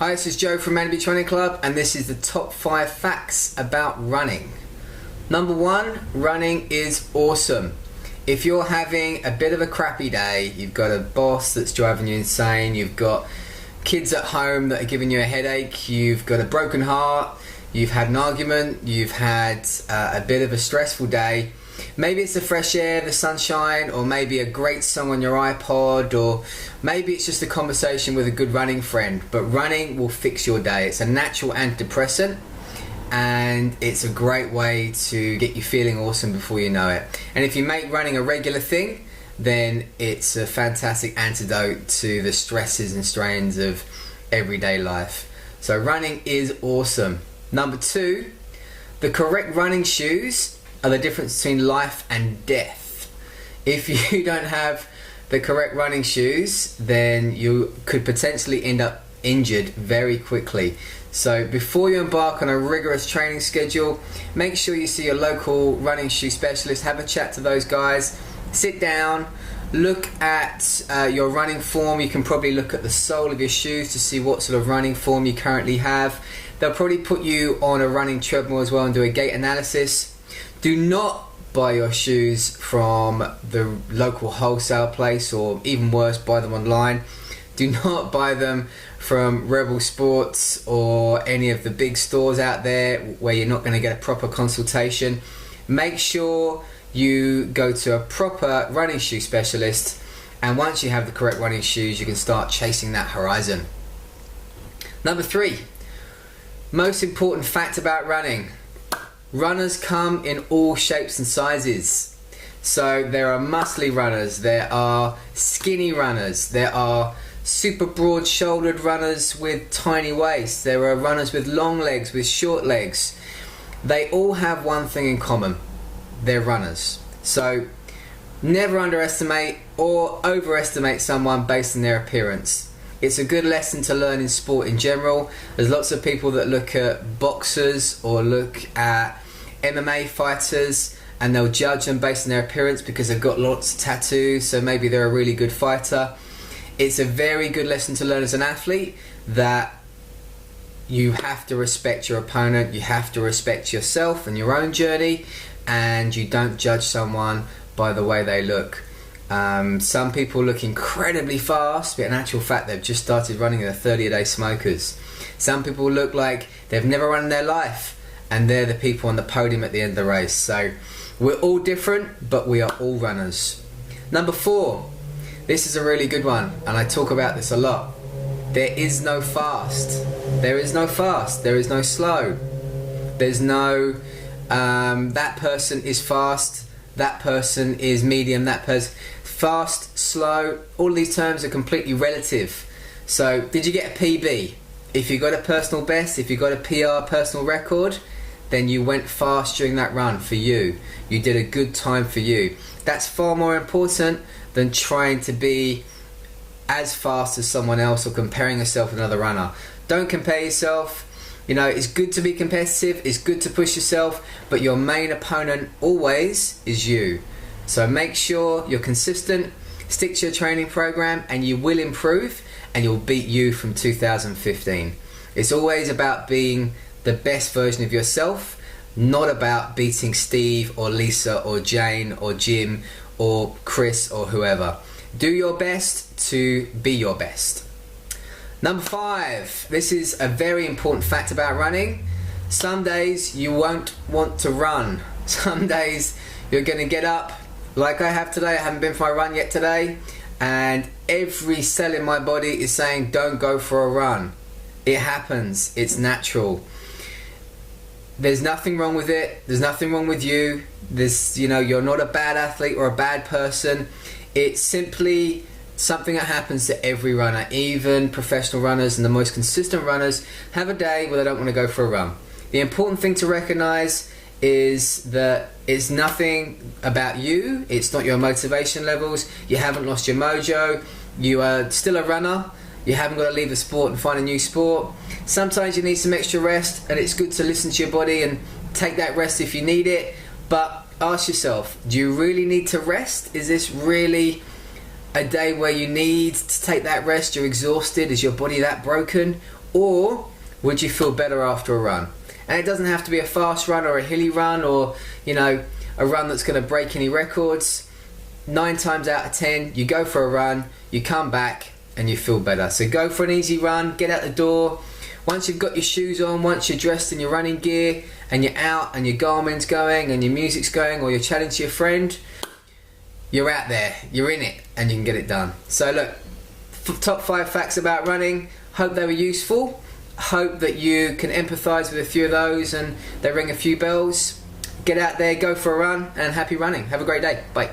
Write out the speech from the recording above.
Hi, this is Joe from Man Beach Running Club, and this is the top 5 facts about running. Number 1, running is awesome. If you're having a bit of a crappy day, you've got a boss that's driving you insane, you've got kids at home that are giving you a headache, you've got a broken heart, you've had an argument, you've had a bit of a stressful day, maybe it's the fresh air, the sunshine, or maybe a great song on your iPod, or maybe it's just a conversation with a good running friend. But running will fix your day. It's a natural antidepressant, and it's a great way to get you feeling awesome before you know it. And if you make running a regular thing, then it's a fantastic antidote to the stresses and strains of everyday life. So running is awesome. Number 2, the correct running shoes are the difference between life and death. If you don't have the correct running shoes, then you could potentially end up injured very quickly. So before you embark on a rigorous training schedule, make sure you see your local running shoe specialist, have a chat to those guys, sit down, look at your running form. You can probably look at the sole of your shoes to see what sort of running form you currently have. They'll probably put you on a running treadmill as well and do a gait analysis. Do not buy your shoes from the local wholesale place, or even worse, buy them online. Do not buy them from Rebel Sports or any of the big stores out there where you're not going to get a proper consultation. Make sure you go to a proper running shoe specialist, and once you have the correct running shoes, you can start chasing that horizon. Number 3, most important fact about running. Runners come in all shapes and sizes. So there are muscly runners, there are skinny runners, there are super broad shouldered runners with tiny waists, there are runners with long legs, with short legs. They all have one thing in common: they're runners. So never underestimate or overestimate someone based on their appearance. It's a good lesson to learn in sport in general. There's lots of people that look at boxers or look at MMA fighters and they'll judge them based on their appearance because they've got lots of tattoos, so maybe they're a really good fighter. It's a very good lesson to learn as an athlete that you have to respect your opponent, you have to respect yourself and your own journey, and you don't judge someone by the way they look. Some people look incredibly fast, but in actual fact they've just started running, they're 30-a-day smokers. Some people look like they've never run in their life, and they're the people on the podium at the end of the race. So we're all different, but we are all runners. Number 4, this is a really good one, and I talk about this a lot. There is no fast. There is no fast. There is no slow. There's no that person is fast, that person is medium, that person fast, slow. All these terms are completely relative. So did you get a PB? If you got a personal best, if you got a PR, personal record, then you went fast during that run for you. You did a good time for you. That's far more important than trying to be as fast as someone else or comparing yourself with another runner. Don't compare yourself. You know, it's good to be competitive, it's good to push yourself, but your main opponent always is you. So make sure you're consistent, stick to your training program, and you will improve, and you'll beat you from 2015. It's always about being the best version of yourself, not about beating Steve or Lisa or Jane or Jim or Chris or whoever. Do your best to be your best. Number 5, this is a very important fact about running. Some days you won't want to run. Some days you're going to get up, like I have today. I haven't been for my run yet today, and every cell in my body is saying don't go for a run. It happens, it's natural. There's nothing wrong with it. There's nothing wrong with you. You're not a bad athlete or a bad person. It's simply something that happens to every runner. Even professional runners and the most consistent runners have a day where they don't want to go for a run. The important thing to recognize is that it's nothing about you. It's not your motivation levels. You haven't lost your mojo. You are still a runner. You haven't got to leave the sport and find a new sport. Sometimes you need some extra rest, and it's good to listen to your body and take that rest if you need it. But ask yourself, do you really need to rest? Is this really a day where you need to take that rest? You're exhausted? Is your body that broken? or would you feel better after a run? And it doesn't have to be a fast run or a hilly run or, you know, a run that's going to break any records. 9 times out of 10, you go for a run, you come back and you feel better. So go for an easy run, get out the door. Once you've got your shoes on, once you're dressed in your running gear and you're out and your Garmin's going and your music's going or you're chatting to your friend, you're out there, you're in it, and you can get it done. So look, top 5 facts about running. Hope they were useful. Hope that you can empathise with a few of those and they ring a few bells. Get out there, go for a run, and happy running. Have a great day. Bye.